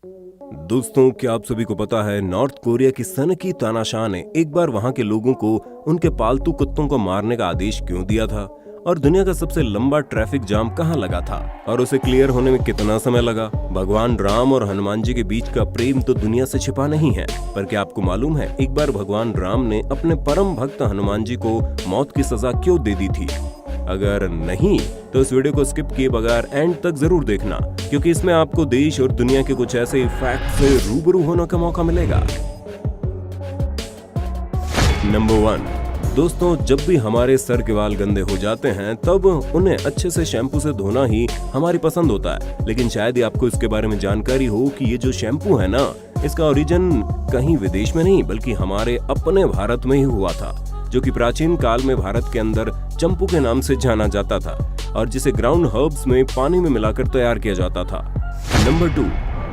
दोस्तों, क्या आप सभी को पता है नॉर्थ कोरिया की सनकी तानाशाह ने एक बार वहां के लोगों को उनके पालतू कुत्तों को मारने का आदेश क्यों दिया था? और दुनिया का सबसे लंबा ट्रैफिक जाम कहां लगा था और उसे क्लियर होने में कितना समय लगा? भगवान राम और हनुमान जी के बीच का प्रेम तो दुनिया से छिपा नहीं है, पर क्या आपको मालूम है एक बार भगवान राम ने अपने परम भक्त हनुमान जी को मौत की सजा क्यों दे दी थी? अगर नहीं तो इस वीडियो को स्किप किए बगैर एंड तक जरूर देखना, क्योंकि इसमें आपको देश और दुनिया के कुछ ऐसे फैक्ट से रूबरू होने का मौका मिलेगा। नंबर 1, दोस्तों, जब भी हमारे सर के बाल गंदे हो जाते हैं तब उन्हें अच्छे से शैम्पू से धोना ही हमारी पसंद होता है, लेकिन शायद ही आपको इसके बारे में जानकारी हो कि ये जो शैम्पू है ना, इसका ओरिजिन कहीं विदेश में नहीं बल्कि हमारे अपने भारत में ही हुआ था, जो कि प्राचीन काल में भारत के अंदर चंपू के नाम से जाना जाता था और जिसे ग्राउंड हर्ब्स में पानी में मिलाकर तैयार किया जाता था। नंबर 2,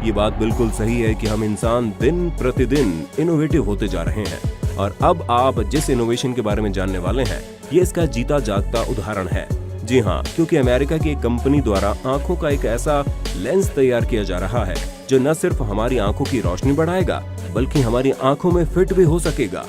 ये बात बिल्कुल सही है कि हम इंसान दिन प्रतिदिन इनोवेटिव होते जा रहे हैं और अब आप जिस इनोवेशन के बारे में जानने वाले हैं ये इसका जीता जागता उदाहरण है। जी हाँ, क्योंकि अमेरिका की एक कंपनी द्वारा आंखों का एक ऐसा लेंस तैयार किया जा रहा है जो न सिर्फ हमारी आंखों की रोशनी बढ़ाएगा बल्कि हमारी आंखों में फिट भी हो सकेगा।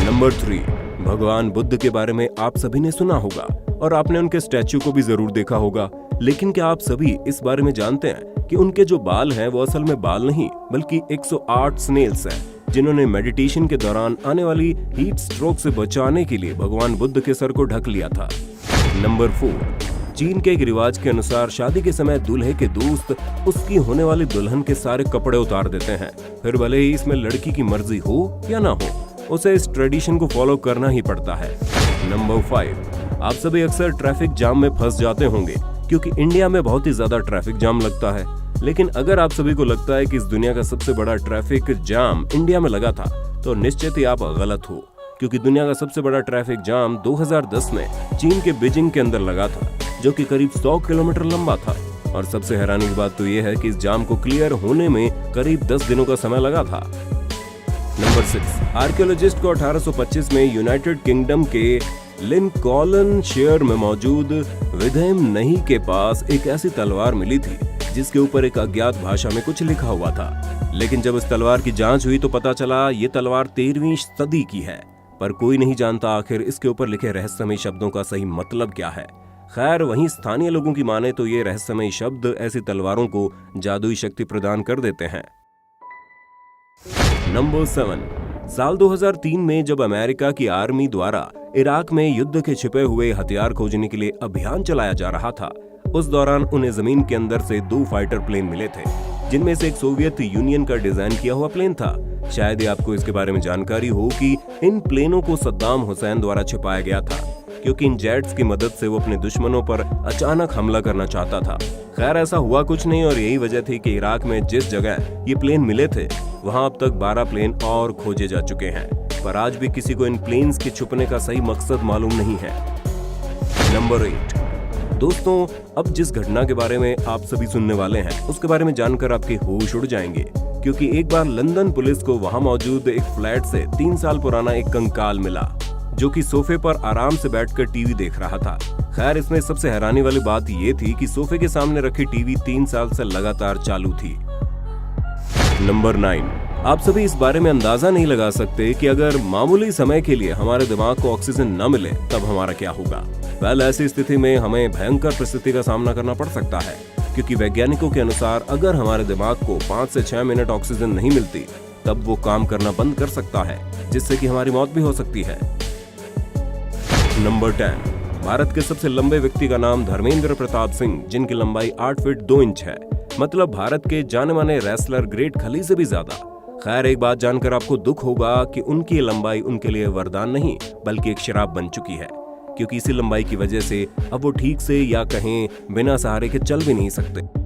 नंबर 3, भगवान बुद्ध के बारे में आप सभी ने सुना होगा और आपने उनके स्टैच्यू को भी जरूर देखा होगा, लेकिन क्या आप सभी इस बारे में जानते हैं कि उनके जो बाल हैं वो असल में बाल नहीं बल्कि 108 स्नेल्स हैं, जिन्होंने मेडिटेशन के दौरान आने वाली हीट स्ट्रोक से बचाने के लिए भगवान बुद्ध के सर को ढक लिया था। नंबर 4, चीन के एक रिवाज के अनुसार शादी के समय दूल्हे के दोस्त उसकी होने वाली दुल्हन के सारे कपड़े उतार देते हैं, फिर भले ही इसमें लड़की की मर्जी हो या ना हो, उसे इस ट्रेडिशन को फॉलो करना ही पड़ता है। नंबर 5, आप सभी अक्सर ट्रैफिक जाम में फंस जाते होंगे क्योंकि इंडिया में बहुत ही ज्यादा ट्रैफिक जाम लगता है, लेकिन अगर आप सभी को लगता है कि इस दुनिया का सबसे बड़ा ट्रैफिक जाम इंडिया में लगा था तो निश्चित ही आप गलत हो, क्योंकि दुनिया का सबसे बड़ा ट्रैफिक जाम 2010 में चीन के बीजिंग के अंदर लगा था, जो कि करीब 100 किलोमीटर लंबा था। और सबसे हैरानी की बात तो ये है कि इस जाम को क्लियर होने में करीब 10 दिनों का समय लगा था। नंबर 6, आर्कियोलॉजिस्ट को 1825 में यूनाइटेड किंगडम के लिंकॉलन शेयर में मौजूद विधेम नही के पास एक ऐसी तलवार मिली थी जिसके ऊपर एक अज्ञात भाषा में कुछ लिखा हुआ था, लेकिन जब इस तलवार की जांच हुई तो पता चला ये तलवार 13वीं सदी की है, पर कोई नहीं जानता आखिर इसके ऊपर लिखे रहस्यमयी शब्दों का सही मतलब क्या है। खैर, वहीं स्थानीय लोगों की माने तो ये रहस्यमयी शब्द ऐसी तलवारों को जादुई शक्ति प्रदान कर देते हैं। नंबर 7, साल 2003 में जब अमेरिका की आर्मी द्वारा इराक में युद्ध के छिपे हुए हथियार खोजने के लिए अभियान चलाया जा रहा था, उस दौरान उन्हें जमीन के अंदर से 2 फाइटर प्लेन मिले थे, जिनमें से एक सोवियत यूनियन का डिजाइन किया हुआ प्लेन था। शायद ही आपको इसके बारे में जानकारी हो कि इन प्लेनों को सद्दाम हुसैन द्वारा छिपाया गया था, क्योंकि इन जेट्स की मदद से वो अपने दुश्मनों पर अचानक हमला करना चाहता था। खैर, ऐसा हुआ कुछ नहीं और यही वजह थी कि इराक में जिस जगह ये प्लेन मिले थे वहां अब तक 12 प्लेन और खोजे जा चुके हैं, पर आज भी किसी को इन प्लेन्स के छुपने का सही मकसद मालूम नहीं है। नंबर 8, दोस्तों, अब जिस घटना के बारे में आप सभी सुनने वाले हैं उसके बारे में जानकर आपके होश उड़ जाएंगे, क्योंकि एक बार लंदन पुलिस को वहां मौजूद एक फ्लैट से 3 साल पुराना एक कंकाल मिला जो कि सोफे पर आराम से बैठकर टीवी देख रहा था। खैर, इसमें सबसे हैरानी वाली बात ये थी कि सोफे के सामने रखी टीवी 3 साल से लगातार चालू थी। नंबर 9, आप सभी इस बारे में अंदाजा नहीं लगा सकते कि अगर मामूली समय के लिए हमारे दिमाग को ऑक्सीजन न मिले तब हमारा क्या होगा। वेल, ऐसी स्थिति में हमें भयंकर परिस्थिति का सामना करना पड़ सकता है, क्योंकि वैज्ञानिकों के अनुसार अगर हमारे दिमाग को 5 से 6 मिनट ऑक्सीजन नहीं मिलती तब वो काम करना बंद कर सकता है, जिससे कि हमारी मौत भी हो सकती है। नंबर 10, भारत के सबसे लंबे व्यक्ति का नाम धर्मेंद्र प्रताप सिंह, जिनकी लंबाई 8 फीट 2 इंच है, मतलब भारत के जाने माने रेसलर ग्रेट खली से भी ज्यादा। खैर, एक बात जानकर आपको दुख होगा कि उनकी लंबाई उनके लिए वरदान नहीं बल्कि एक शराब बन चुकी है, क्योंकि इसी लंबाई की वजह से अब वो ठीक से या कहें बिना सहारे के चल भी नहीं सकते।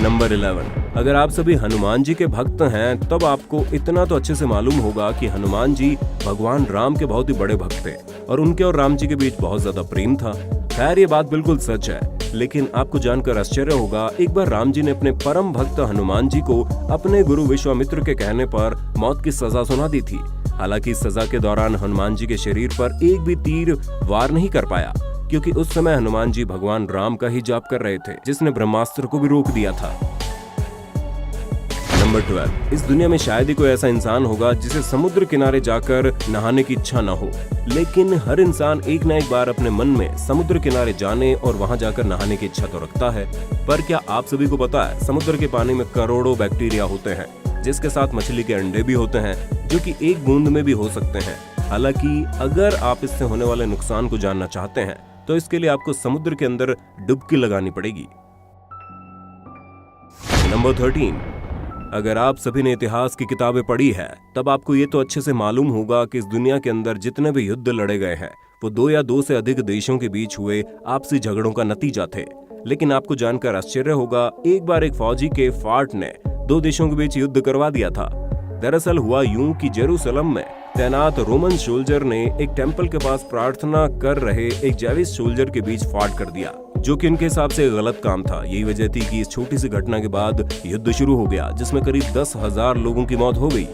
नंबर 11, अगर आप सभी हनुमान जी के भक्त हैं तब आपको इतना तो अच्छे से मालूम होगा कि हनुमान जी भगवान राम के बहुत ही बड़े भक्त थे और उनके और राम जी के बीच बहुत ज्यादा प्रेम था। खैर, ये बात बिल्कुल सच है, लेकिन आपको जानकर आश्चर्य होगा, एक बार राम जी ने अपने परम भक्त हनुमान जी को अपने गुरु विश्वामित्र के कहने पर मौत की सजा सुना दी थी। हालांकि इस सजा के दौरान हनुमान जी के शरीर पर एक भी तीर वार नहीं कर पाया, क्योंकि उस समय हनुमान जी भगवान राम का ही जाप कर रहे थे, जिसने ब्रह्मास्त्र को भी रोक दिया था। नंबर 12, इस दुनिया में शायद ही कोई ऐसा इंसान होगा जिसे समुद्र किनारे जाकर नहाने की इच्छा न हो, लेकिन हर इंसान एक न एक बार अपने मन में समुद्र किनारे जाने और वहां जाकर नहाने की इच्छा तो रखता है। पर क्या आप सभी को पता है, समुद्र के पानी में करोड़ों बैक्टीरिया होते हैं, जिसके साथ मछली के अंडे भी होते हैं, जो कि एक बूंद में भी हो सकते हैं। हालांकि अगर आप इससे होने वाले नुकसान को जानना चाहते हैं तो इसके लिए आपको समुद्र के अंदर डुबकी लगानी पड़ेगी। नंबर 13, अगर आप सभी ने इतिहास की किताबें पढ़ी है तब आपको ये तो अच्छे से मालूम होगा कि इस दुनिया के अंदर जितने भी युद्ध लड़े गए हैं वो 2 या 2 से अधिक देशों के बीच हुए आपसी झगड़ों का नतीजा थे। लेकिन आपको जानकर आश्चर्य होगा, एक बार एक फौजी के फाट ने 2 देशों के बीच युद्ध करवा दिया था। दरअसल हुआ यूं कि जेरूसलम में तैनात रोमन सोल्जर ने एक टेंपल के पास प्रार्थना कर रहे एक जैविश सोल्जर के बीच फाट कर दिया, जो कि उनके हिसाब से गलत काम था। यही वजह थी कि इस छोटी सी घटना के बाद युद्ध शुरू हो गया, जिसमें करीब 10,000 लोगों की मौत हो गई।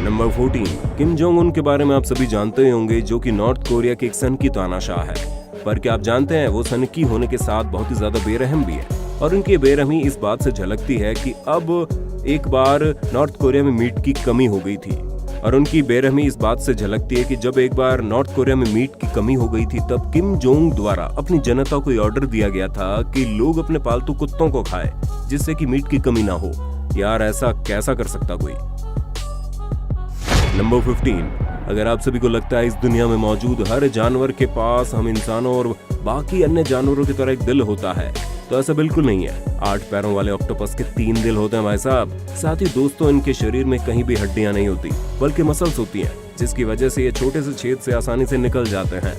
नंबर 14, किम जोंग उन के बारे में आप सभी जानते ही होंगे, जो कि नॉर्थ कोरिया के एक सनकी तानाशाह है। पर क्या आप जानते हैं, वो सनकी होने के साथ बहुत ही ज्यादा बेरहम भी है, और उनकी बेरहमी इस बात से झलकती है कि अब एक बार नॉर्थ कोरिया में मीट की कमी हो गई थी। और उनकी बेरहमी इस बात से झलकती है कि जब एक बार नॉर्थ कोरिया में मीट की कमी हो गई थी, तब किम जोंग द्वारा अपनी जनता को ऑर्डर दिया गया था कि लोग अपने पालतू कुत्तों को खाएं, जिससे कि मीट की कमी ना हो। यार, ऐसा कैसा कर सकता कोई। नंबर 15, अगर आप सभी को लगता है इस दुनिया में मौजूद हर जानवर के पास हम इंसानों और बाकी अन्य जानवरों की तरह एक दिल होता है, तो ऐसा बिल्कुल नहीं है। 8 पैरों वाले ऑक्टोपस के 3 दिल होते हैं भाई साहब। साथ ही दोस्तों, इनके शरीर में कहीं भी हड्डियां नहीं होती, बल्कि मसल्स होती हैं, जिसकी वजह से ये छोटे से छेद से आसानी से निकल जाते हैं।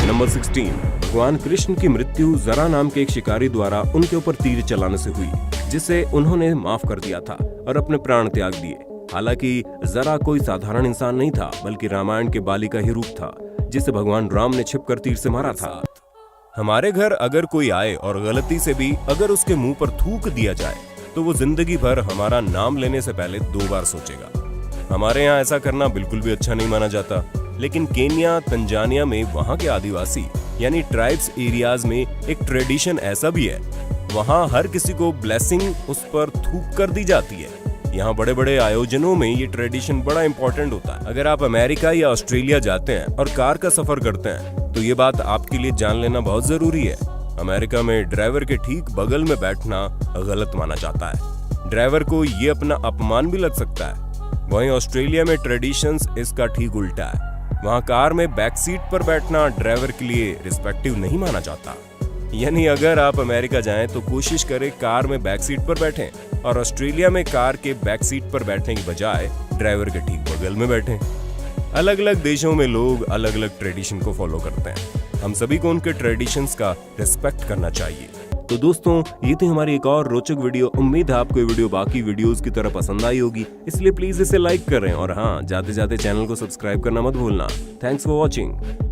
नंबर 16, भगवान कृष्ण की मृत्यु जरा नाम के एक शिकारी द्वारा उनके ऊपर तीर चलाने से हुई, जिसे उन्होंने माफ कर दिया था और अपने प्राण त्याग दिए। हालांकि जरा कोई साधारण इंसान नहीं था, बल्कि रामायण के बाली का ही रूप था, जिसे भगवान राम ने छिपकर तीर से मारा था। हमारे घर अगर कोई आए और गलती से भी अगर उसके मुंह पर थूक दिया जाए, तो वो जिंदगी भर हमारा नाम लेने से पहले 2 बार सोचेगा। हमारे यहाँ ऐसा करना बिल्कुल भी अच्छा नहीं माना जाता, लेकिन केन्या, तंजानिया में वहाँ के आदिवासी यानी ट्राइब्स एरियाज में एक ट्रेडिशन ऐसा भी है, वहाँ हर किसी को ब्लेसिंग उस पर थूक कर दी जाती है। यहाँ बड़े बड़े आयोजनों में ये ट्रेडिशन बड़ा इंपॉर्टेंट होता है। अगर आप अमेरिका या ऑस्ट्रेलिया जाते हैं और कार का सफर करते हैं, तो ये बात आपके लिए जान लेना बहुत जरूरी है। अमेरिका में ड्राइवर के ठीक बगल में बैठना गलत माना जाता है। ड्राइवर को ये अपना अपमान भी लग सकता है। वहीं ऑस्ट्रेलिया में ट्रेडिशंस इसका ठीक उल्टा है। वहाँ कार में बैक सीट पर बैठना ड्राइवर के लिए रिस्पेक्टिव नहीं माना जाता। यानी अगर आप अमेरिका जाएं तो कोशिश करें कार में बैक सीट पर बैठें, और ऑस्ट्रेलिया में कार के बैक सीट पर बैठने की बजाय ड्राइवर के ठीक बगल में बैठें। अलग अलग देशों में लोग अलग अलग ट्रेडिशन को फॉलो करते हैं। हम सभी को उनके ट्रेडिशंस का रिस्पेक्ट करना चाहिए। तो दोस्तों, ये थी हमारी एक और रोचक वीडियो। उम्मीद है आपको ये वीडियो बाकी वीडियोस की तरह पसंद आई होगी, इसलिए प्लीज इसे लाइक करें, और हाँ, जाते जाते चैनल को सब्सक्राइब करना मत भूलना। Thanks for watching.